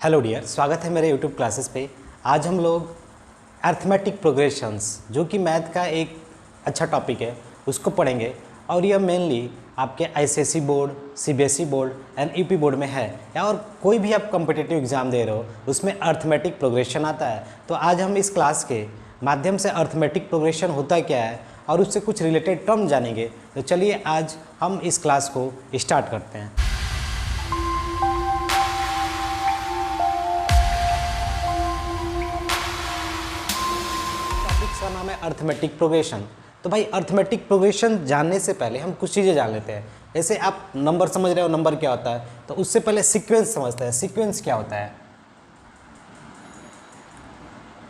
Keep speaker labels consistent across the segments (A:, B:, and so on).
A: Hello dear, स्वागत है मेरे यूट्यूब क्लासेस पे। आज हम लोग अर्थमेटिक प्रोग्रेशंस जो कि मैथ का एक अच्छा टॉपिक है उसको पढ़ेंगे और यह मेनली आपके ICSE board, CBSE board and UP board में है या और कोई भी आप कॉम्पिटिटिव एग्ज़ाम दे रहे हो उसमें अर्थमेटिक प्रोग्रेशन आता है। तो आज हम इस क्लास के माध्यम से अर्थमेटिक प्रोग्रेशन होता क्या है और उससे कुछ रिलेटेड टर्म जानेंगे। तो चलिए आज हम इस क्लास को स्टार्ट करते हैं। का नाम है अर्थमेटिक प्रोग्रेशन। तो भाई अर्थमेटिक प्रोग्रेशन जानने से पहले हम कुछ चीज़ें जान लेते हैं। जैसे आप नंबर समझ रहे हो, नंबर क्या होता है, तो उससे पहले सीक्वेंस समझते हैं। सीक्वेंस क्या होता है,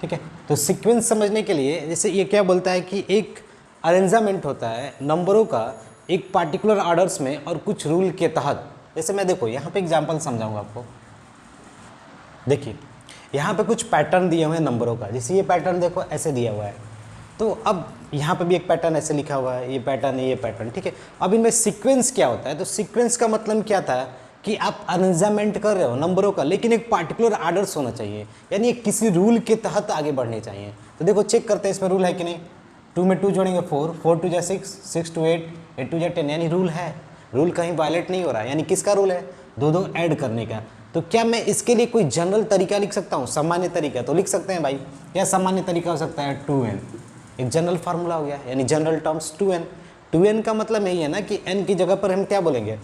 A: ठीक है। तो सीक्वेंस समझने के लिए जैसे ये क्या बोलता है कि एक अरेंजमेंट होता है नंबरों का एक पार्टिकुलर ऑर्डर्स में और कुछ रूल के तहत। जैसे मैं देखो यहाँ पे एग्जाम्पल समझाऊंगा आपको। देखिए यहाँ पे कुछ पैटर्न दिए हुए हैं नंबरों का। जैसे ये पैटर्न देखो ऐसे दिया हुआ है, तो अब यहाँ पे भी एक पैटर्न ऐसे लिखा हुआ है, ये पैटर्न है, ये पैटर्न, ठीक है। अब इनमें सीक्वेंस क्या होता है, तो सीक्वेंस का मतलब क्या था कि आप अरेंजमेंट कर रहे हो नंबरों का, लेकिन एक पार्टिकुलर आर्डर्स होना चाहिए, यानी किसी रूल के तहत आगे बढ़ने चाहिए। तो देखो चेक करते हैं इसमें रूल है कि नहीं। 2 में 2 जोड़ेंगे 4, 4 2 जा 6, 6 2 8, 8 2 जा 10, यानी रूल है, रूल कहीं वायलेट नहीं हो रहा है। यानी किसका रूल है, दो ऐड करने का। तो क्या मैं इसके लिए कोई जनरल तरीका लिख सकता हूँ, सामान्य तरीका? तो लिख सकते हैं भाई। क्या सामान्य तरीका हो सकता है, 2n, एक जनरल फार्मूला हो गया, यानी जनरल टर्म्स 2n। 2n का मतलब यही है ना कि n की जगह पर हम क्या बोलेंगे,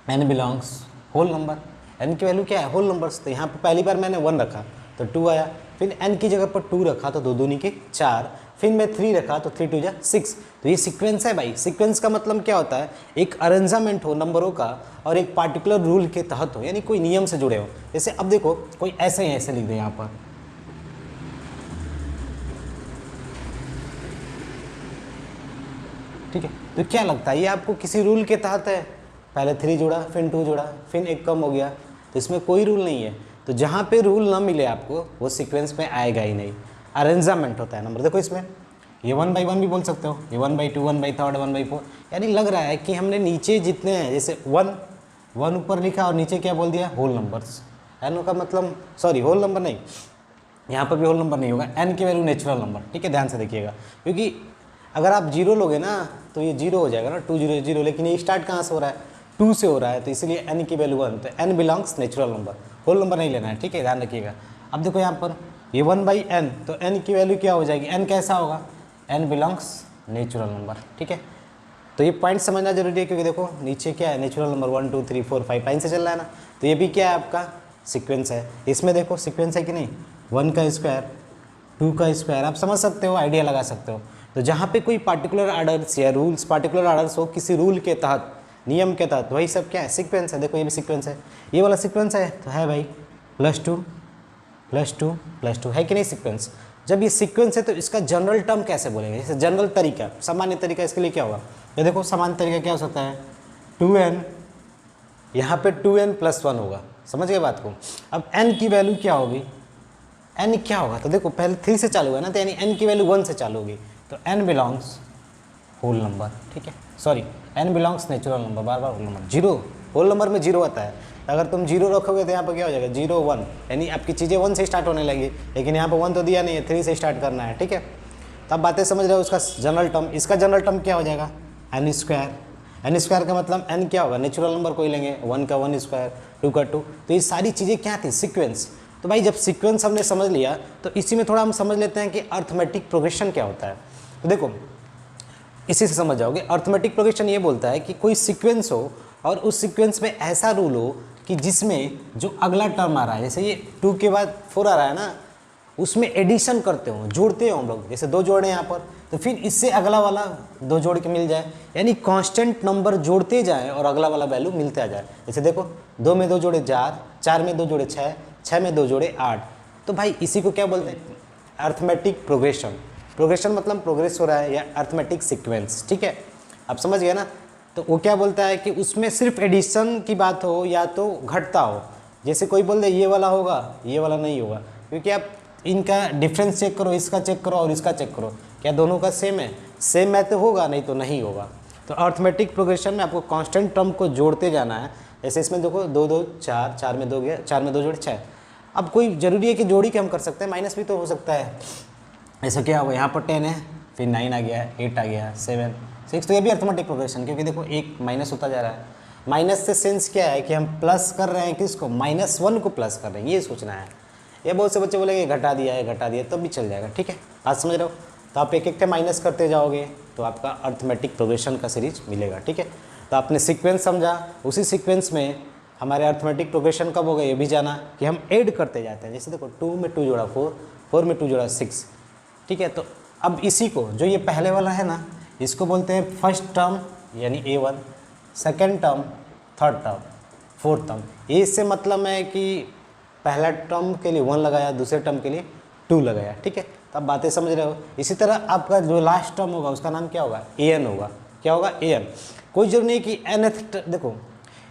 A: n belongs whole number. n की वैल्यू क्या है, होल नंबर्स। तो यहाँ पर पहली बार मैंने 1 रखा तो 2 आया, फिर n की जगह पर 2 रखा तो 2 दूनी के 4, फिर मैं 3 रखा तो 3 2 जा 6। तो ये सीक्वेंस है भाई। सीक्वेंस का मतलब क्या होता है, एक अरेंजमेंट हो नंबरों का और एक पार्टिकुलर रूल के तहत हो, यानी कोई नियम से जुड़े हो। जैसे अब देखो कोई ऐसे ही ऐसे लिख दे यहाँ पर, ठीक है। तो क्या लगता है ये आपको किसी रूल के तहत है? पहले 3 जोड़ा, फिर 2 जोड़ा, फिर 1 कम हो गया, तो इसमें कोई रूल नहीं है। तो जहाँ पे रूल ना मिले आपको वो सीक्वेंस में आएगा ही नहीं। अरेंजमेंट होता है नंबर। देखो इसमें ये 1 by 1 भी बोल सकते हो, ये 1 by 2, 1 by 3, 1 by 4, यानी लग रहा है कि हमने नीचे जितने हैं, जैसे 1 ऊपर लिखा और नीचे क्या बोल दिया, होल नंबर्स। एन का मतलब सॉरी होल नंबर नहीं, यहाँ पर भी होल नंबर नहीं होगा। एन की वैल्यू नेचुरल नंबर, ठीक है, ध्यान से देखिएगा। क्योंकि अगर आप 0 लोगे ना तो ये 0 हो जाएगा ना, 2 0 0, लेकिन ये स्टार्ट कहाँ से हो रहा है, 2 से हो रहा है, तो इसलिए n की वैल्यू 1। तो n belongs natural number, whole number नहीं लेना है, ठीक है, ध्यान रखिएगा। अब देखो यहाँ पर ये 1 by n, तो n की वैल्यू क्या हो जाएगी, n कैसा होगा, n बिलोंग्स नेचुरल नंबर, ठीक है। तो ये पॉइंट समझना जरूरी है, क्योंकि देखो नीचे क्या है, नेचुरल नंबर 1 2 3 4 5 लाइन से चल रहा है ना। तो ये भी क्या है, आपका सीक्वेंस है। इसमें देखो सीक्वेंस है कि नहीं, 1 का स्क्वायर, 2 का स्क्वायर, आप समझ सकते हो, आइडिया लगा सकते हो। तो जहाँ पे कोई पार्टिकुलर आर्डर्स या रूल्स, पार्टिकुलर आर्डर्स हो किसी रूल के तहत, नियम के तहत, वही सब क्या है, सीक्वेंस है। देखो ये भी सीक्वेंस है, ये वाला सीक्वेंस है, तो है भाई +2 +2 +2, है कि नहीं सीक्वेंस। जब ये सीक्वेंस है तो इसका जनरल टर्म कैसे बोलेंगे, जैसे जनरल तरीका, सामान्य तरीका, इसके लिए क्या होगा, ये देखो सामान्य तरीका क्या हो सकता है, 2n, यहाँ पे 2n + 1 होगा, समझ गए बात को। अब n की वैल्यू क्या होगी, n क्या होगा, तो देखो पहले 3 से चालू है ना, तो यानी n की वैल्यू 1 से चालू होगी, तो n बिलोंग्स होल नंबर, ठीक है, sorry n belongs natural number, बार बार होल नंबर। 0 होल नंबर में 0 आता है, अगर तुम 0 रखोगे तो यहाँ पर क्या हो जाएगा, 0 1, यानी आपकी चीज़ें 1 से स्टार्ट होने लगी, लेकिन यहाँ पर 1 तो दिया नहीं है, 3 से स्टार्ट करना है, ठीक है। तो आप बातें समझ रहे हो। उसका जनरल टर्म, इसका जनरल टर्म क्या हो जाएगा, n स्क्वायर। n स्क्वायर का मतलब n क्या होगा, नेचुरल नंबर कोई लेंगे, 1 का 1 स्क्वायर, 2 का 2। तो ये सारी चीज़ें क्या थी, सीक्वेंस। तो भाई जब सीक्वेंस हमने समझ लिया तो इसी में थोड़ा हम समझ लेते हैं कि अर्थमेटिक प्रोग्रेशन क्या होता है। तो देखो इसी से समझ जाओगे। अर्थमेटिक प्रोग्रेशन ये बोलता है कि कोई सीक्वेंस हो और उस सीक्वेंस में ऐसा रूल हो कि जिसमें जो अगला टर्म आ रहा है, जैसे ये 2 के बाद 4 आ रहा है ना, उसमें एडिशन करते हो, जोड़ते हो हम लोग, जैसे 2 जोड़े यहाँ पर, तो फिर इससे अगला वाला 2 जोड़ के मिल जाए, यानी कांस्टेंट नंबर जोड़ते जाए और अगला वाला वैल्यू मिलता जाए। जैसे देखो 2 में 2 जोड़े 4, 4 में 2 जोड़े 6, 6 में 2 जोड़े 8। तो भाई इसी को क्या बोलते हैं, अर्थमेटिक प्रोग्रेशन। प्रोग्रेशन मतलब प्रोग्रेस हो रहा है, या अर्थमेटिक सीक्वेंस, ठीक है, आप समझ गए ना। तो वो क्या बोलता है कि उसमें सिर्फ एडिशन की बात हो या तो घटता हो। जैसे कोई बोल दे ये वाला होगा, ये वाला नहीं होगा, क्योंकि आप इनका डिफरेंस चेक करो, इसका चेक करो और इसका चेक करो, क्या दोनों का सेम है, सेम है तो होगा, नहीं तो नहीं होगा। तो अर्थमेटिक प्रोग्रेशन में आपको कांस्टेंट टर्म को जोड़ते जाना है। जैसे इसमें देखो 2 2 4, 4 में 2 गया, 4 में 2 जोड़े 6, अब कोई ज़रूरी है कि जोड़ी के हम कर सकते हैं, माइनस भी तो हो सकता है। ऐसा क्या हुआ, यहाँ पर 10 है, फिर 9 आ गया, 8 आ गया, 7 6, तो ये भी अर्थमेटिक प्रोग्रेशन, क्योंकि देखो एक माइनस होता जा रहा है। माइनस से सेंस क्या है कि हम प्लस कर रहे हैं किसको, -1 को प्लस कर रहे हैं, ये सोचना है। ये बहुत से बच्चे बोलेंगे घटा दिया है, घटा दिया, तब भी चल जाएगा, ठीक है, बात समझ रहे हो। तो आप एक एक के माइनस करते जाओगे तो आपका अर्थमेटिक प्रोग्रेशन का सीरीज मिलेगा, ठीक है। तो आपने सीक्वेंस समझा, उसी सीक्वेंस में हमारे अर्थमेटिक प्रोग्रेशन कब होगा ये भी जाना कि हम ऐड करते जाते हैं। जैसे देखो 2 में 2 जोड़ा 4, 4 में 2 जोड़ा 6, ठीक है। तो अब इसी को, जो ये पहले वाला है ना, इसको बोलते हैं फर्स्ट टर्म यानी A1, second term, third term, fourth term. ये इससे मतलब है कि पहला टर्म के लिए 1 लगाया, दूसरे टर्म के लिए 2 लगाया, ठीक है। तो आप बातें समझ रहे हो। इसी तरह आपका जो लास्ट टर्म होगा उसका नाम क्या होगा, AN होगा। क्या होगा, AN। कोई जरूरी नहीं कि nth, देखो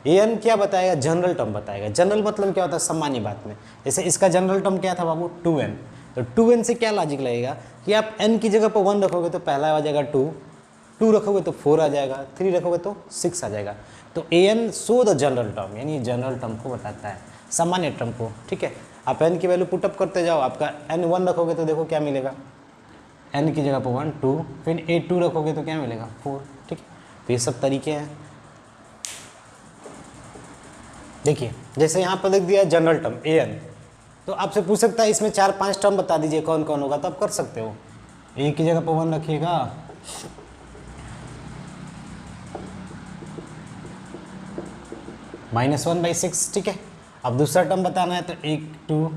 A: AN क्या बताएगा, जनरल टर्म बताएगा। जनरल मतलब क्या होता है, सामान्य बात में। जैसे इसका जनरल टर्म क्या था बाबू, 2n। तो 2n से क्या लॉजिक लगेगा कि आप n की जगह पर 1 रखोगे तो पहला आ जाएगा 2, 2 रखोगे तो 4 आ जाएगा, 3 रखोगे तो 6 आ जाएगा। तो AN so the general term, यानी जनरल टर्म को बताता है, सामान्य टर्म को, ठीक है। आप n की वैल्यू पुटअप करते जाओ, आपका n 1 रखोगे तो देखो क्या मिलेगा, n की जगह पर 1 2, फिर A2 रखोगे तो क्या मिलेगा 4, ठीक है। तो ये सब तरीके हैं। देखिए जैसे यहाँ पर लिख दिया जनरल टर्म AN, तो आपसे पूछ सकता है इसमें 4-5 टर्म बता दीजिए कौन कौन होगा, तो आप कर सकते हो। A की जगह पर 1 रखिएगा, -1/6, ठीक है। अब दूसरा टर्म बताना है तो 1 2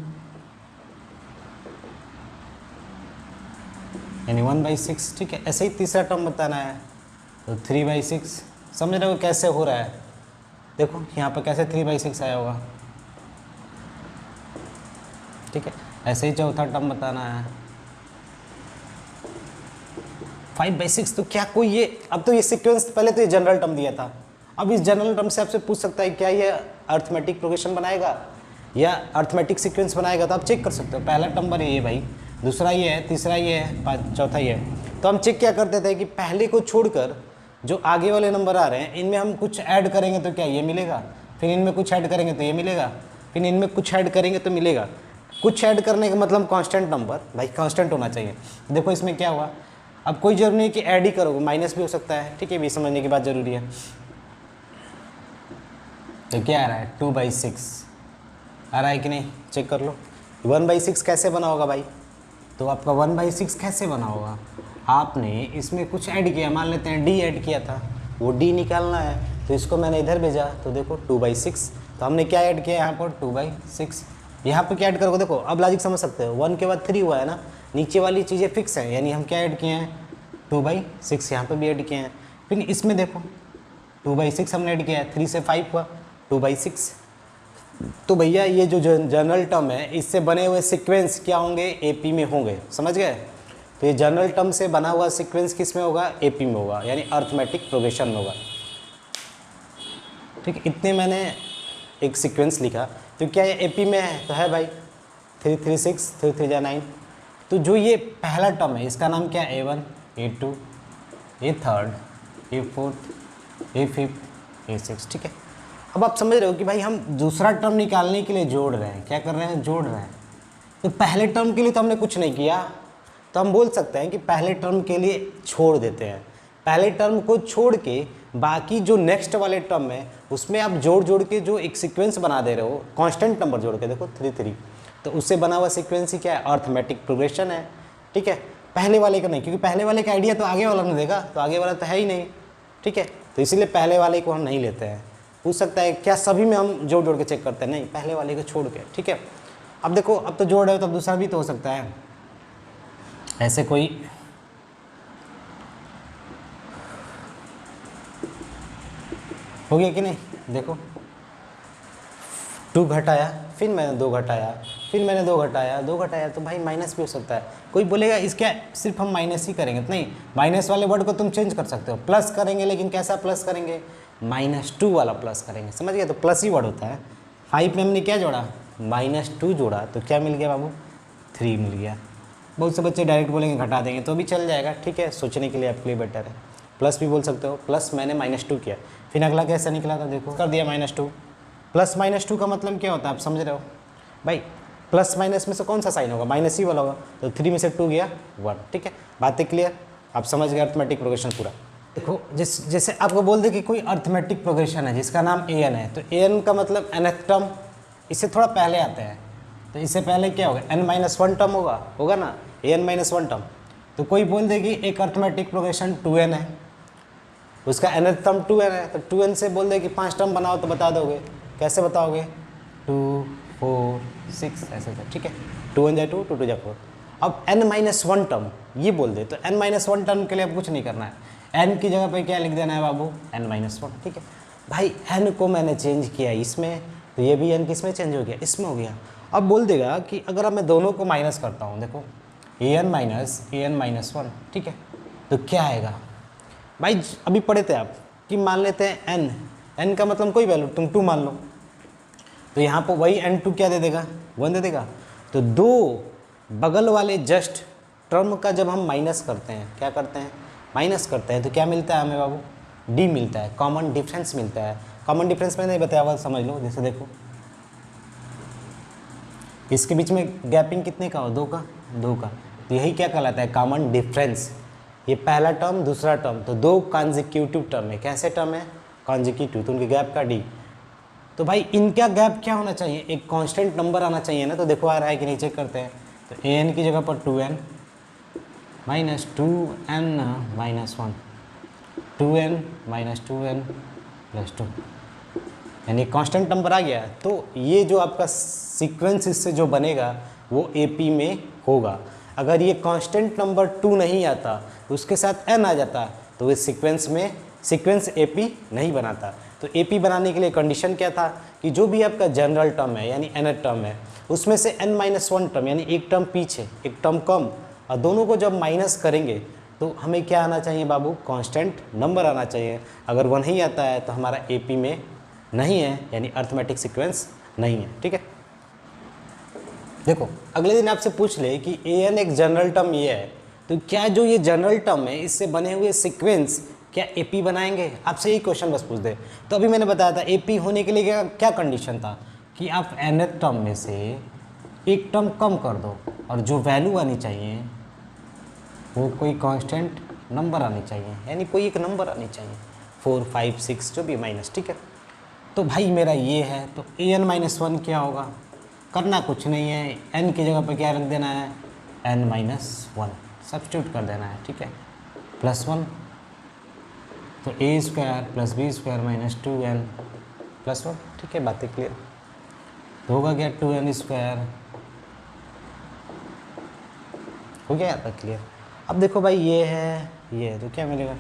A: यानी 1/6, ठीक है। ऐसे ही तीसरा टर्म बताना है तो 3/6। समझ रहे हो कैसे हो रहा है, देखो यहाँ पर कैसे 3/6 आया होगा, ठीक है। ऐसे ही चौथा टर्म बताना है 5/6। तो क्या कोई ये, अब तो ये सीक्वेंस, पहले तो ये जनरल टर्म दिया था, अब इस जनरल टर्म से आपसे पूछ सकता है क्या ये अर्थमेटिक प्रोग्रेशन बनाएगा या अर्थमेटिक सीक्वेंस बनाएगा। तो आप चेक कर सकते हो, पहला नंबर ये भाई, दूसरा ये है, तीसरा ये है, चौथा ये है। तो हम चेक क्या करते थे कि पहले को छोड़कर जो आगे वाले नंबर आ रहे हैं इनमें हम कुछ ऐड करेंगे तो क्या ये मिलेगा, फिर इनमें कुछ ऐड करेंगे तो ये मिलेगा, फिर इनमें कुछ ऐड करेंगे तो मिलेगा। कुछ ऐड करने का मतलब कांस्टेंट नंबर, भाई कांस्टेंट होना चाहिए। देखो इसमें क्या हुआ, अब कोई जरूरी नहीं कि ऐड ही करोगे, माइनस भी हो सकता है, ठीक है, भी समझने की बात जरूरी है। तो क्या आ रहा है 2/6 आ रहा है कि नहीं, चेक कर लो। 1/6 कैसे बना होगा भाई, तो आपका 1/6 कैसे बना होगा, आपने इसमें कुछ ऐड किया, मान लेते हैं D ऐड किया था, वो D निकालना है तो इसको मैंने इधर भेजा, तो देखो 2/6। तो हमने क्या ऐड किया यहाँ पर 2/6, यहाँ पर क्या ऐड करोगे, देखो अब लॉजिक समझ सकते हो, 1 के बाद 3 हुआ है ना, नीचे वाली चीज़ें फिक्स हैं, यानी हम क्या ऐड किए हैं 2/6, यहाँ पर भी ऐड किए हैं। फिर इसमें देखो 2/6 हमने ऐड किया है, 3 से 5 हुआ 2/6। तो भैया ये जो जनरल टर्म है इससे बने हुए सीक्वेंस क्या होंगे, AP में होंगे, समझ गए। तो ये जनरल टर्म से बना हुआ सीक्वेंस किस में होगा, AP में होगा, यानी अर्थमेटिक प्रोग्रेशन में होगा, ठीक है। इतने मैंने एक सीक्वेंस लिखा, तो क्या ये AP में है, तो है भाई 3 3 6 3 3 9। तो जो ये पहला टर्म है इसका नाम क्या है, A1 A2 A3 A4 A5 A6, ठीक है। अब आप समझ रहे हो कि भाई हम दूसरा टर्म निकालने के लिए जोड़ रहे हैं, क्या कर रहे हैं, जोड़ रहे हैं। तो पहले टर्म के लिए तो हमने कुछ नहीं किया, तो हम बोल सकते हैं कि पहले टर्म के लिए छोड़ देते हैं। पहले टर्म को छोड़ के बाकी जो नेक्स्ट वाले टर्म है उसमें आप जोड़ जोड़ के जो एक सीक्वेंस बना दे रहे हो, कांस्टेंट नंबर जोड़ के, देखो 3 3, तो उससे बना हुआ सीक्वेंस ही क्या है, अर्थमेटिक प्रोग्रेशन है, ठीक है। पहले वाले का नहीं, क्योंकि पहले वाले का आइडिया तो आगे वाला ने देगा, तो आगे वाला तो है ही नहीं, ठीक है। तो इसीलिए पहले वाले को हम नहीं लेते हैं। पूछ सकता है क्या सभी में हम जोड़ जोड़ के चेक करते हैं, नहीं, पहले वाले को छोड़ के, ठीक है। अब देखो अब तो जोड़ रहे हो, तब दूसरा भी तो हो सकता है, ऐसे कोई हो गया कि नहीं, देखो 2 घटाया, फिर मैंने 2 घटाया, फिर मैंने 2 घटाया, 2 घटाया, तो भाई माइनस भी हो सकता है। कोई बोलेगा इसका सिर्फ हम माइनस ही करेंगे, तो नहीं, माइनस वाले वर्ड को तुम चेंज कर सकते हो, प्लस करेंगे, लेकिन कैसा प्लस करेंगे, -2 वाला प्लस करेंगे, समझ गए। तो प्लस ही वर्ड होता है। 5 में हमने क्या जोड़ा, -2 जोड़ा, तो क्या मिल गया बाबू, 3 मिल गया। बहुत से बच्चे डायरेक्ट बोलेंगे घटा देंगे, तो भी चल जाएगा, ठीक है, सोचने के लिए आपके लिए बेटर है। प्लस भी बोल सकते हो, प्लस मैंने -2 किया, फिर अगला कैसा निकला था, देखो कर दिया -2। प्लस -2 का मतलब क्या होता है, आप समझ रहे हो भाई, प्लस माइनस में से कौन सा साइन होगा, माइनस ही वाला होगा, तो 3 में से 2 गया 1। ठीक है, बातें क्लियर, आप समझ गए अर्थमेटिक प्रोग्रेशन पूरा। देखो जैसे आपको बोल दे कि कोई अर्थमेटिक प्रोग्रेशन है जिसका नाम an है, तो an का मतलब nth टर्म, इससे थोड़ा पहले आते हैं, तो इससे पहले क्या होगा, n-1 टर्म होगा ना, an-1 टर्म। तो कोई बोल दे कि एक अर्थमेटिक प्रोग्रेशन 2n है, उसका nth टर्म 2n है, तो 2n से बोल दे कि 5 टर्म बनाओ, तो बता दोगे, कैसे बताओगे, 2 4 6 ऐसे ऐसे। ठीक है, 2 1 जाए 2, 2 2 जाए 4। अब n-1 टर्म ये बोल दे, तो n-1 टर्म के लिए अब कुछ नहीं करना है, n की जगह पे क्या लिख देना है बाबू, n-1। ठीक है भाई, n को मैंने चेंज किया इसमें, तो ये भी n किस में चेंज हो गया, इसमें हो गया। अब बोल देगा कि अगर अब मैं दोनों को माइनस करता हूँ, देखो an-1, ठीक है, तो क्या आएगा भाई, अभी पढ़े थे आप कि मान लेते हैं n का मतलब कोई वैल्यू, तुम 2 मान लो, तो यहाँ पर वही n2 क्या दे देगा, 1 दे देगा। तो दो बगल वाले जस्ट टर्म का जब हम माइनस करते हैं, क्या करते हैं, माइनस करते हैं, तो क्या मिलता है हमें बाबू, d मिलता है, कॉमन डिफरेंस मिलता है। कॉमन डिफरेंस मैंने नहीं बताया हुआ, समझ लो, जैसे देखो इसके बीच में गैपिंग कितने का हो, 2 का, तो यही क्या कहलाता है, कॉमन डिफरेंस। ये पहला टर्म दूसरा टर्म, तो 2 कॉन्जिक्यूटिव टर्म है, कैसे टर्म है, कॉन्जिक्यूटिव, तो उनके गैप का d। तो भाई इनका गैप क्या होना चाहिए, एक कांस्टेंट नंबर आना चाहिए ना, तो देखो आ रहा है कि नहीं, चेक करते हैं। तो an की जगह पर 2n minus 2n-1, 2n minus 2n plus 2, यानी कांस्टेंट नंबर आ गया। तो ये जो आपका सीक्वेंस इससे जो बनेगा वो AP में होगा। अगर ये कांस्टेंट नंबर 2 नहीं आता, तो उसके साथ n आ जाता, तो इस सीक्वेंस AP नहीं बनाता। तो AP बनाने के लिए कंडीशन क्या था कि जो भी आपका जनरल टर्म है यानी nth टर्म है, उसमें से n-1 टर्म यानी एक टर्म पीछे एक टर्म कम, और दोनों को जब माइनस करेंगे तो हमें क्या आना चाहिए बाबू, कांस्टेंट नंबर आना चाहिए। अगर वो नहीं आता है तो हमारा AP में नहीं है, यानी अर्थमेटिक सीक्वेंस नहीं है। ठीक है, देखो अगले दिन आपसे पूछ ले कि an एक जनरल टर्म ये है, तो क्या जो ये जनरल टर्म है इससे बने हुए सीक्वेंस क्या AP बनाएंगे, आपसे यही क्वेश्चन बस पूछ दे। तो अभी मैंने बताया था AP होने के लिए क्या कंडीशन था कि आप nth टर्म में से एक टर्म कम कर दो, और जो वैल्यू आनी चाहिए वो कोई कांस्टेंट नंबर आनी चाहिए, यानी कोई एक नंबर आनी चाहिए, 4 5 6 जो भी माइनस। ठीक है, तो भाई मेरा ये है, तो an-1 क्या होगा, करना कुछ नहीं है, n की जगह पर क्या रख देना है, n-1 सब्स्टिट्यूट कर देना है। ठीक है, +1, तो a² + b² माइनस 2n + 1। ठीक है, बातें क्लियर, तो होगा क्या, 2n² हो गया यहाँ तक क्लियर। अब देखो भाई ये है तो क्या मिलेगा,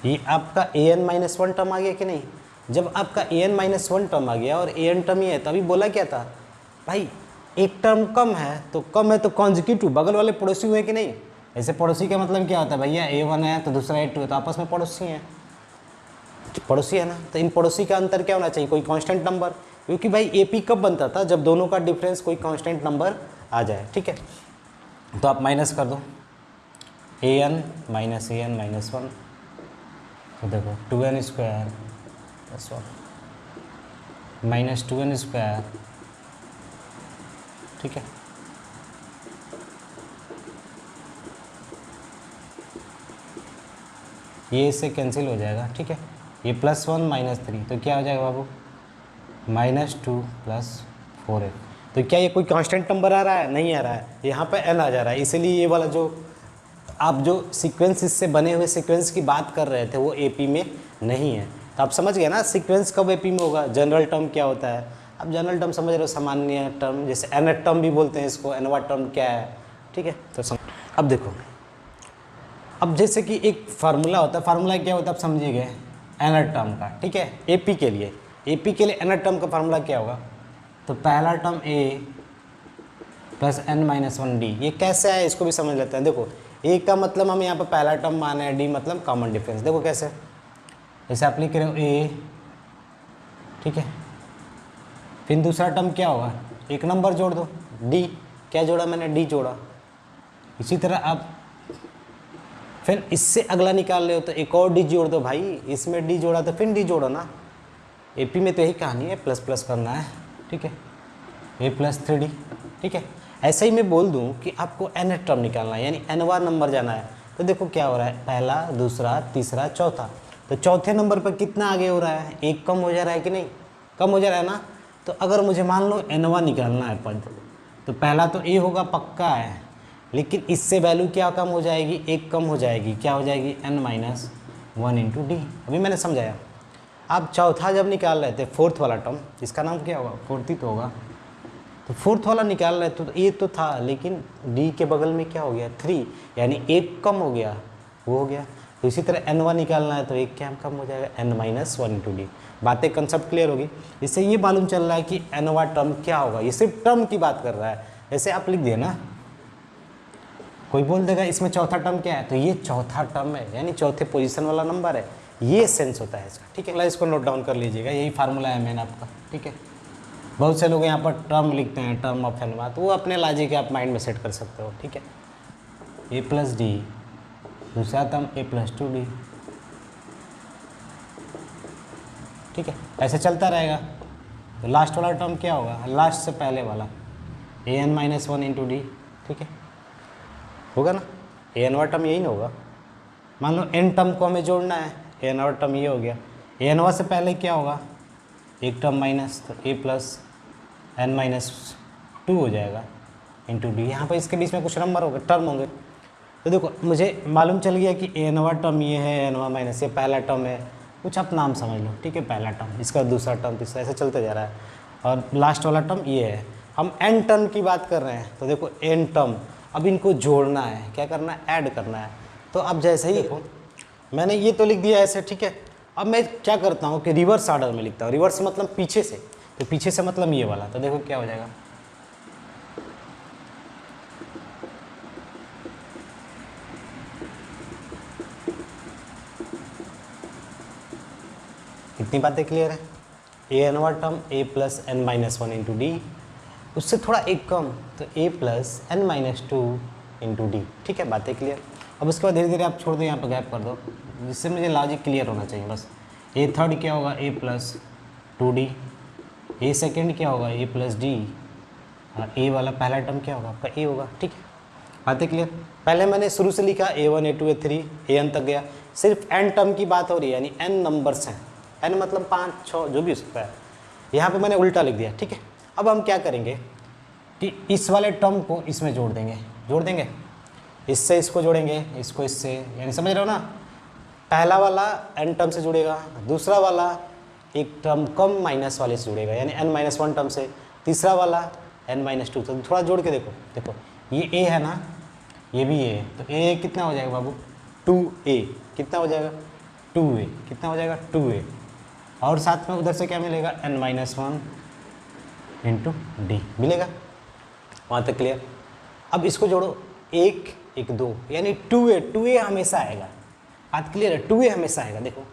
A: ये आपका an-1 टर्म आ गया कि नहीं। जब आपका an-1 टर्म आ गया और an टर्म ये है, तभी बोला क्या था भाई, एक टर्म कम है तो कॉन्जिक्यूटिव, बगल वाले पड़ोसी हुए कि नहीं। ऐसे पड़ोसी का मतलब क्या होता है भैया, a1 है तो दूसरा a2 है, तो आपस में पड़ोसी हैं, पड़ोसी है ना। तो इन पड़ोसी का अंतर क्या होना चाहिए, कोई कांस्टेंट नंबर, क्योंकि भाई AP कब बनता था, जब दोनों का डिफरेंस कोई कांस्टेंट नंबर आ जाए। ठीक है, तो आप माइनस कर दो, an-1, तो देखो 2n² + 1 माइनस 2n²। ठीक है, ये इससे कैंसिल हो जाएगा। ठीक है, ये +1 - 3, तो क्या हो जाएगा बाबू, -2 + 4n। तो क्या ये कोई कांस्टेंट नंबर आ रहा है, नहीं आ रहा है, यहाँ पे n आ जा रहा है, इसीलिए ये वाला जो आप जो सीक्वेंस इससे बने हुए सीक्वेंस की बात कर रहे थे वो AP में नहीं है। तो आप समझ गए ना सीक्वेंस कब AP में होगा, जनरल टर्म क्या होता है। अब जनरल टर्म समझ रहे हो, सामान्य टर्म, जैसे nth टर्म भी बोलते हैं इसको, nवां टर्म क्या है। ठीक है, तो अब देखो, अब जैसे कि एक फार्मूला होता है, फार्मूला क्या होता है आप समझिए गए, nth टर्म का। ठीक है, AP के लिए nth टर्म का फार्मूला क्या होगा, तो पहला टर्म a + n-1d। ये कैसे है इसको भी समझ लेते हैं। देखो a का मतलब हम यहाँ पर पहला टर्म माने हैं, d मतलब कॉमन डिफरेंस। देखो कैसे, जैसे आप लिख रहे हो a, ठीक है, फिर दूसरा टर्म क्या होगा, एक नंबर जोड़ दो, d, क्या जोड़ा मैंने, d जोड़ा। इसी तरह आप फिर इससे अगला निकाल रहे हो तो एक और d जोड़ दो भाई, इसमें d जोड़ा तो फिर d जोड़ो ना, AP में तो यही कहानी है, प्लस प्लस करना है, ठीक है, A + 3D, ठीक है। ऐसे ही मैं बोल दूं कि आपको n टर्म निकालना है, यानी nवां नंबर जाना है, तो देखो क्या हो रहा है, पहला, दूसरा, तीसरा, चौथा, तो चौथे नंबर पर कितना आगे हो रहा है, एक कम हो जा रहा है कि नहीं, कम हो जा रहा है ना। तो अगर मुझे मान लो nवां निकालना है पद, तो पहला तो A होगा, पक्का है, लेकिन इससे वैल्यू क्या कम हो जाएगी, एक कम हो जाएगी, क्या हो जाएगी, n-1 × d। अभी मैंने समझाया। आप चौथा जब निकाल रहे थे, फोर्थ वाला टर्म, इसका नाम क्या होगा, फोर्थ ही तो होगा, तो फोर्थ वाला निकाल रहे थे तो ए तो था, लेकिन डी के बगल में क्या हो गया, 3, यानी एक कम हो गया, वो हो गया। तो इसी तरह n1 निकालना है तो एक क्या कम हो जाएगा, n-1 × d। बातें कंसेप्ट क्लियर होगी। इससे ये मालूम चल रहा है कि nवां टर्म क्या होगा, ये सिर्फ टर्म की बात कर रहा है। ऐसे आप लिख दिए ना, कोई बोल देगा इसमें चौथा टर्म क्या है, तो ये चौथा टर्म है, यानी चौथे पोजीशन वाला नंबर है, ये सेंस होता है इसका, ठीक है। इसको नोट डाउन कर लीजिएगा, यही फार्मूला है मैंने आपका, ठीक है। बहुत से लोग यहाँ पर टर्म लिखते हैं, टर्म ऑफ एनवा, तो वो अपने लॉजिक के आप माइंड में सेट कर सकते हो, ठीक है। A + d, दूसरा टर्म A + 2d, ठीक है, ऐसे चलता रहेगा। तो लास्ट वाला टर्म क्या होगा, लास्ट से पहले वाला an-1 × d, ठीक है, होगा ना, an वां टर्म यही ना होगा। मान लो n टर्म को हमें जोड़ना है, an वां टर्म ये हो गया, an से पहले क्या होगा, एक टर्म माइनस, तो A + n-2 हो जाएगा × d। यहाँ पर इसके बीच में कुछ नंबर होंगे, टर्म होंगे। तो देखो मुझे मालूम चल गया कि n वां टर्म ये है, n वां माइनस ये पहला टर्म है, कुछ आप नाम समझ लो, ठीक है, पहला टर्म, इसका दूसरा टर्म, तीसरा, ऐसे चलते जा रहा है, और लास्ट वाला टर्म ये है। हम n टर्म की बात कर रहे हैं, तो देखो n टर्म, अब इनको जोड़ना है, क्या करना है, ऐड करना है। तो अब जैसे ही देखो मैंने ये तो लिख दिया ऐसे, ठीक है। अब मैं क्या करता हूँ कि रिवर्स ऑर्डर में लिखता हूँ, रिवर्स मतलब पीछे से, तो पीछे से मतलब ये वाला, तो देखो क्या हो जाएगा, कितनी बातें क्लियर है। an वां टर्म A + n-1 × d, उससे थोड़ा एक कम, तो A + n-2 × d, ठीक है, बातें क्लियर। अब उसके बाद धीरे धीरे आप छोड़ दो, यहाँ पर गैप कर दो, जिससे मुझे लॉजिक क्लियर होना चाहिए बस। A थर्ड क्या होगा, A + 2d, A सेकेंड क्या होगा, A + d, और A वाला पहला टर्म क्या होगा, आपका A होगा, ठीक है, बातें क्लियर। पहले मैंने शुरू से लिखा A1 A2 A3 an तक गया, सिर्फ n टर्म की बात हो रही है, यानी n नंबर्स हैं, n मतलब 5 6 जो भी हो सकता है। यहाँ पे मैंने उल्टा लिख दिया, ठीक है। अब हम क्या करेंगे कि इस वाले टर्म को इसमें जोड़ देंगे, इससे इसको जोड़ेंगे, इसको इससे, यानी समझ रहे हो ना, पहला वाला n टर्म से जुड़ेगा, दूसरा वाला एक टर्म कम माइनस वाले से जुड़ेगा, यानी n-1 टर्म से, तीसरा वाला n-2, तो थोड़ा जोड़ के देखो ये a है ना, ये भी a है, तो a कितना हो जाएगा बाबू, 2a, कितना हो जाएगा, 2a, कितना हो जाएगा, 2a, और साथ में उधर से क्या मिलेगा, n-1 × d मिलेगा, वहाँ तक क्लियर। अब इसको जोड़ो, 1 1 2, यानी 2a हमेशा आएगा, बात क्लियर है, 2a हमेशा आएगा। देखो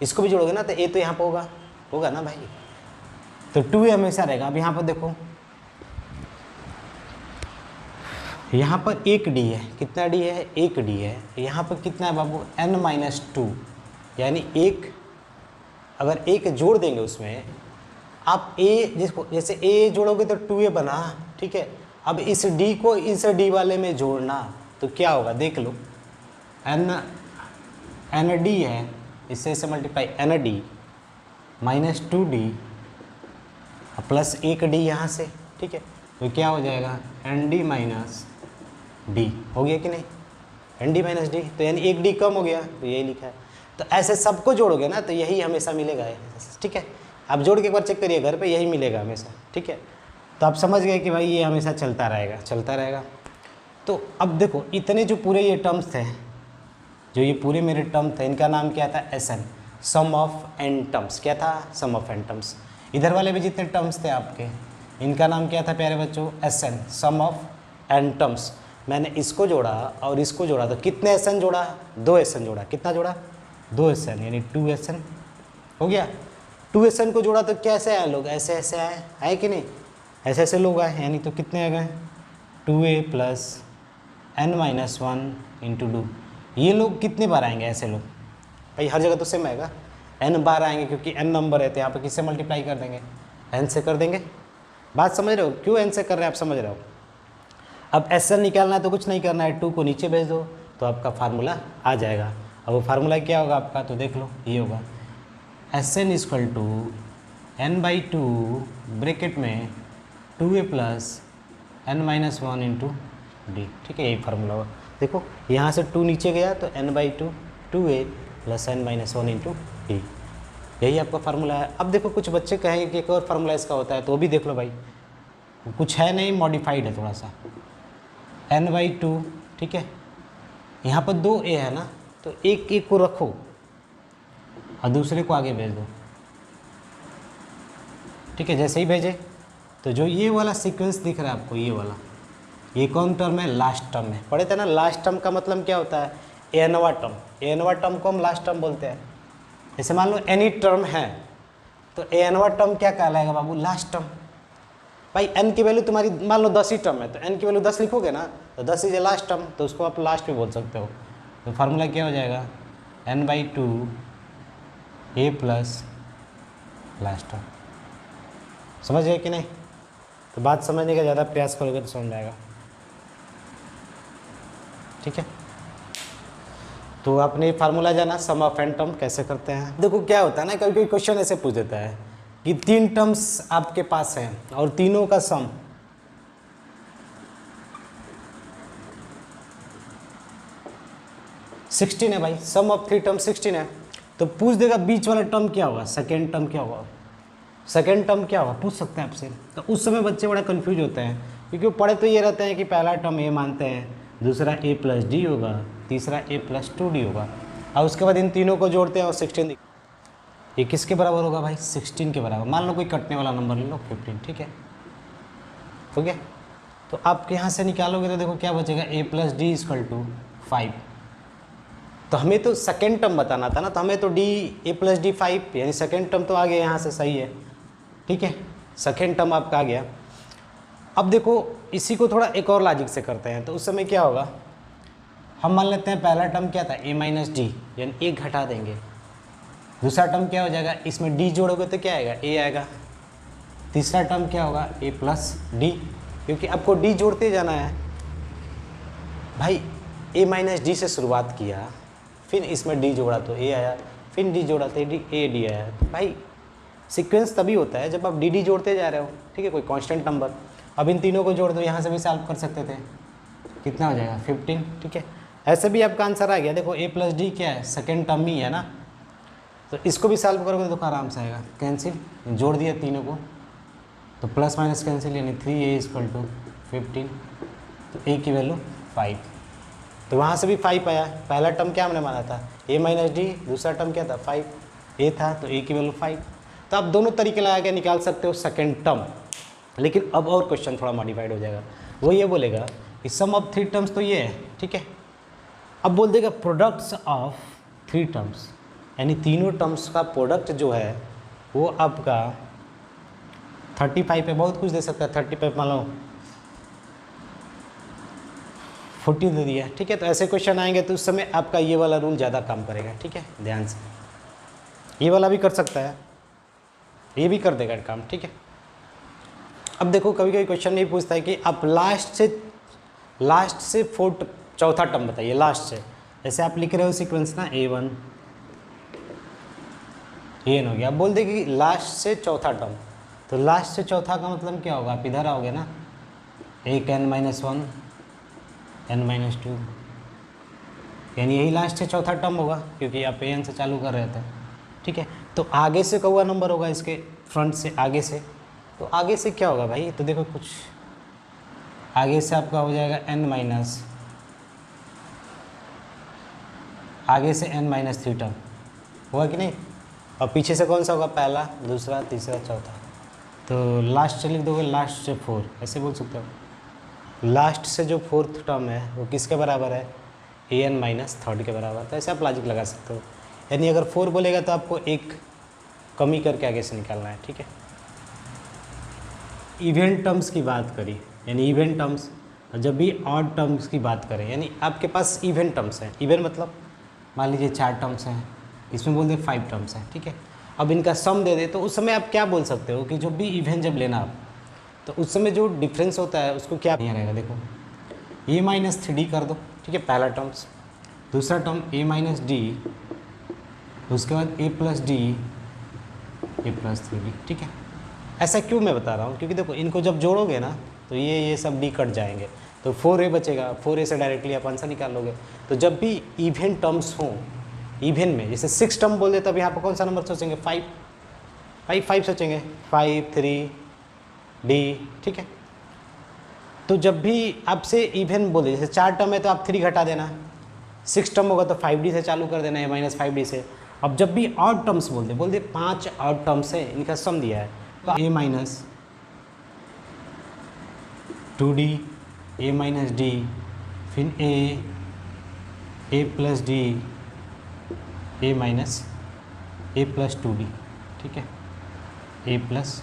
A: इसको भी जोड़ोगे ना, तो a तो यहाँ पर होगा ना भाई, तो 2a हमेशा रहेगा। अब यहाँ पर देखो, यहाँ पर 1d है, कितना d है, 1d है, यहाँ पर कितना है बाबू, n-2, यानी एक, अगर एक जोड़ देंगे उसमें, आप a जिसको जैसे a जोड़ोगे तो 2a बना, ठीक है। अब इस d को इस d वाले में जोड़ना, तो क्या होगा देख लो, nd है, इससे multiply nd -2d plus 1d यहाँ से, ठीक है, तो क्या हो जाएगा, nd - d हो गया कि नहीं, nd - d, तो यानी 1d कम हो गया, तो यही लिखा है। तो ऐसे सबको जोड़ोगे ना, तो यही हमेशा मिलेगा, ठीक है। आप जोड़ के एक बार चेक करिए घर पे, यही मिलेगा हमेशा, ठीक है। तो आप समझ गए कि भाई ये हमेशा चलता रहेगा। तो अब देखो इतने जो पूरे ये टर्म्स थे, जो ये पूरे मेरे टर्म थे, इनका नाम क्या था, SN, sum of n terms, क्या था, सम ऑफ n टर्म्स। इधर वाले भी जितने टर्म्स थे आपके, इनका नाम क्या था प्यारे बच्चों, SN, sum of n terms. मैंने इसको जोड़ा और इसको जोड़ा, तो कितने SN जोड़ा, 2 SN जोड़ा, कितना जोड़ा, 2 SN, यानी 2 SN हो गया। 2 SN को जोड़ा तो कैसे आए लोग, ऐसे आए कि नहीं, ऐसे लोग आए, यानी तो कितने आ गए, 2a + n-1 × 2। ये लोग कितने बार आएंगे, ऐसे लोग भाई, हर जगह तो सेम आएगा, n बार आएंगे क्योंकि n नंबर है, तो यहाँ पर किससे मल्टीप्लाई कर देंगे, n से कर देंगे। बात समझ रहे हो, क्यों n से कर रहे हैं आप समझ रहे हो। अब Sn निकालना है तो कुछ नहीं करना है, 2 को नीचे भेज दो तो आपका फार्मूला आ जाएगा। अब वो फार्मूला क्या होगा आपका, तो देख लो, ये होगा Sn equal to n/2 bracket में 2a plus n-1 into D. ठीक है, यही फार्मूला होगा। देखो यहाँ से 2 नीचे गया तो n/2 2a plus n-1 into D, यही आपका फार्मूला है। अब देखो कुछ बच्चे कहेंगे कि एक और फार्मूला इसका होता है, तो वो भी देख लो भाई, कुछ है नहीं, मॉडिफाइड है थोड़ा सा, n/2। ठीक है, यहाँ पर 2a है ना, तो एक को रखो और दूसरे को आगे भेज दो। ठीक है, जैसे ही भेजे तो जो ये वाला सीक्वेंस दिख रहा है आपको, ये वाला, ये कौन टर्म है, लास्ट टर्म है। पढ़े थे ना, लास्ट टर्म का मतलब क्या होता है, एनवा टर्म। एनवा टर्म को हम लास्ट टर्म बोलते हैं। जैसे मान लो एनी टर्म है तो एनवा टर्म क्या कहलाएगा बाबू, लास्ट टर्म। भाई एन की वैल्यू तुम्हारी मान लो 10 ही टर्म है, तो एन की वैल्यू 10 लिखोगे ना, तो 10 इज ए लास्ट टर्म, तो उसको आप लास्ट भी बोल सकते हो। तो फार्मूला क्या हो जाएगा, n/2 a plus last term. समझ गए कि नहीं। तो बात समझने का ज़्यादा प्रयास करोगे तो समझ आएगा। ठीक है, तो आपने फार्मूला जाना, सम ऑफ एन टर्म कैसे करते हैं। देखो क्या होता है ना, कभी कोई क्वेश्चन ऐसे पूछ देता है कि 3 टर्म्स आपके पास हैं और तीनों का सम 16 है भाई, सम ऑफ 3 टर्म 16 है, तो पूछ देगा बीच वाला टर्म क्या होगा, सेकेंड टर्म क्या होगा, सेकेंड टर्म क्या होगा, पूछ सकते हैं आपसे। तो उस समय बच्चे बड़ा कंफ्यूज होते हैं, क्योंकि वो पढ़े तो ये रहते हैं कि पहला टर्म ए मानते हैं, दूसरा a प्लस डी होगा, तीसरा a प्लस 2d होगा, और उसके बाद इन तीनों को जोड़ते हैं और 16, ये किसके बराबर होगा भाई, 16 के बराबर। मान लो कोई कटने वाला नंबर ले लो 15। ठीक है, हो गया। तो आप यहाँ से निकालोगे तो देखो क्या बचेगा, a plus D equal to 5। तो हमें तो सेकेंड टर्म बताना था ना, तो हमें तो a प्लस डी 5, यानी सेकेंड टर्म तो आ गया यहाँ से, सही है। ठीक है, सेकेंड टर्म आपका आ गया। अब देखो इसी को थोड़ा एक और लॉजिक से करते हैं, तो उस समय क्या होगा, हम मान लेते हैं पहला टर्म क्या था, a माइनस डी, यानी एक घटा देंगे। दूसरा टर्म क्या हो जाएगा, इसमें d जोड़ोगे तो क्या आएगा, a आएगा। तीसरा टर्म क्या होगा, a प्लस डी, क्योंकि आपको d जोड़ते जाना है भाई। a माइनस डी से शुरुआत किया, फिर इसमें d जोड़ा तो a आया, फिर d जोड़ा तो a d आया। तो भाई सीक्वेंस तभी होता है जब आप डी जोड़ते जा रहे हो। ठीक है, कोई कांस्टेंट नंबर। अब इन तीनों को जोड़ दो, यहाँ से भी सॉल्व कर सकते थे, कितना हो जाएगा 15। ठीक है, ऐसे भी आपका आंसर आ गया। देखो a प्लस डी क्या है, सेकेंड टर्म ही है ना, तो इसको भी सॉल्व करोगे तो आराम से आएगा। कैंसिल, जोड़ दिया तीनों को तो प्लस माइनस कैंसिल, यानी 3a इक्वल टू 15, तो a की वैल्यू 5। तो वहाँ से भी 5 आया। पहला टर्म क्या हमने माना था, a माइनस डी, दूसरा टर्म क्या था 5a था, तो a की वैल्यू 5। तो आप दोनों तरीके लगा के निकाल सकते हो सेकेंड टर्म। लेकिन अब और क्वेश्चन थोड़ा मॉडिफाइड हो जाएगा, वो ये बोलेगा कि सम ऑफ 3 टर्म्स तो ये है। ठीक है, अब बोल देगा प्रोडक्ट्स ऑफ 3 टर्म्स, यानी तीनों टर्म्स का प्रोडक्ट जो है वो आपका 35 पे बहुत कुछ दे सकता है। 35 मान लो 40 दे दिया। ठीक है, तो ऐसे क्वेश्चन आएंगे तो उस समय आपका ये वाला रूल ज़्यादा काम करेगा। ठीक है, ध्यान से, ये वाला भी कर सकता है, ये भी कर देगा काम। ठीक है, अब देखो कभी कभी क्वेश्चन नहीं पूछता है कि आप लास्ट से चौथा टर्म बताइए, लास्ट से। जैसे आप लिख रहे हो सीक्वेंस ना, a1 ये हो गया, अब बोल देगी लास्ट से चौथा टर्म, तो लास्ट से चौथा का मतलब क्या होगा, आप इधर आओगे ना, एक n-1 n-2, यानी यही लास्ट से चौथा टर्म होगा, क्योंकि आप an से चालू कर रहे थे। ठीक है, तो आगे से कौवा नंबर होगा, इसके फ्रंट से, आगे से, तो आगे से क्या होगा भाई, तो देखो कुछ आगे से आपका हो जाएगा आगे से n-3 टर्म होगा कि नहीं, और पीछे से कौन सा होगा, पहला, दूसरा, तीसरा, चौथा। तो लास्ट से लिख दोगे, लास्ट से 4, ऐसे बोल सकते हो। लास्ट से जो 4th टर्म है वो किसके बराबर है, an-3 के बराबर। तो ऐसे आप लॉजिक लगा सकते हो, यानी अगर 4 बोलेगा तो आपको एक कमी करके आगे से निकालना है। ठीक है, इवेंट टर्म्स की बात करी, यानी इवेंट टर्म्स, जब भी ऑड टर्म्स की बात करें, यानी आपके पास इवेंट टर्म्स हैं। इवेंट मतलब मान लीजिए 4 टर्म्स हैं, इसमें बोल दे 5 टर्म्स हैं, ठीक है। अब इनका सम दे दे तो उस समय आप क्या बोल सकते हो कि जो भी इवन जब लेना आप, तो उस समय जो डिफरेंस होता है उसको क्या नहीं रहेगा, देखो a माइनस 3d कर दो, ठीक है, पहला टर्म्स। दूसरा टर्म a माइनस डी, उसके बाद a plus D, a plus 3d, ठीक है। ऐसा क्यों मैं बता रहा हूँ, क्योंकि देखो इनको जब जोड़ोगे ना तो ये सब d कट जाएंगे, तो 4a बचेगा, 4a से डायरेक्टली आप आंसर निकाल लोगे। तो जब भी इवन टर्म्स हों, इवन में जैसे 6 टर्म बोल दे तब यहाँ पर कौन सा नंबर सोचेंगे, 5 सोचेंगे, 5 3 d, ठीक है। तो जब भी आपसे इवन बोले, जैसे 4 टर्म है तो आप 3 घटा देना, 6 टर्म होगा तो 5d से चालू कर देना है, माइनस 5d से। अब जब भी ऑड टर्म्स बोल दे 5 ऑड टर्म्स है, इनका सम दिया है, तो a minus 2d, a minus D, फिर a plus D, a minus a plus 2d, ठीक है, a प्लस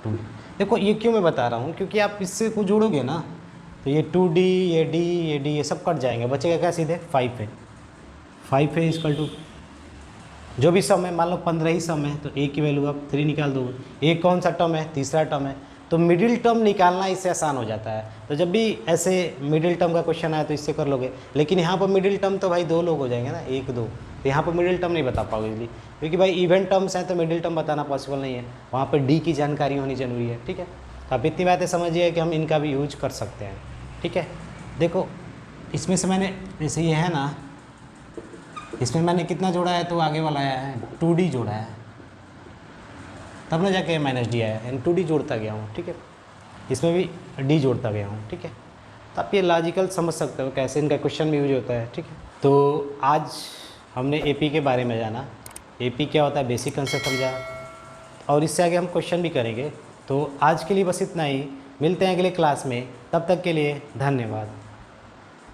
A: 2d। देखो ये क्यों मैं बता रहा हूँ, क्योंकि आप इससे को जोड़ोगे ना तो ये 2d, ये d, ये सब कट जाएंगे, बचेगा क्या, सीधे 5 है। 5 है इक्वल टू जो भी सम है, मान लो 15 ही सम है तो a की वैल्यू आप 3 निकाल दोगे। a कौन सा टर्म है, तीसरा टर्म है, तो मिडिल टर्म निकालना इससे आसान हो जाता है। तो जब भी ऐसे मिडिल टर्म का क्वेश्चन आया तो इससे कर लोगे, लेकिन यहाँ पर मिडिल टर्म तो भाई 2 लोग हो जाएंगे ना, 1 2, तो यहाँ पर मिडिल टर्म नहीं बता पाओगे इजली, क्योंकि भाई इवेंट टर्म्स हैं तो मिडिल टर्म बताना पॉसिबल नहीं है, वहाँ पर डी की जानकारी होनी जरूरी है, ठीक है। तो आप इतनी बातें समझिए कि हम इनका भी यूज कर सकते हैं, ठीक है। देखो इसमें से मैंने, जैसे ये है ना, इसमें मैंने कितना जोड़ा है, तो आगे वाला आया है 2d जोड़ा है, तब ना जाके माइनस डी आया, यानी 2d जोड़ता गया हूँ, ठीक है। इसमें भी d जोड़ता गया हूँ, ठीक है। तो आप ये लॉजिकल समझ सकते हो कैसे इनका क्वेश्चन भी यूज होता है, ठीक है। तो आज हमने AP के बारे में जाना, AP क्या होता है बेसिक कंसेप्ट समझा, और इससे आगे हम क्वेश्चन भी करेंगे। तो आज के लिए बस इतना ही, मिलते हैं अगले क्लास में, तब तक के लिए धन्यवाद।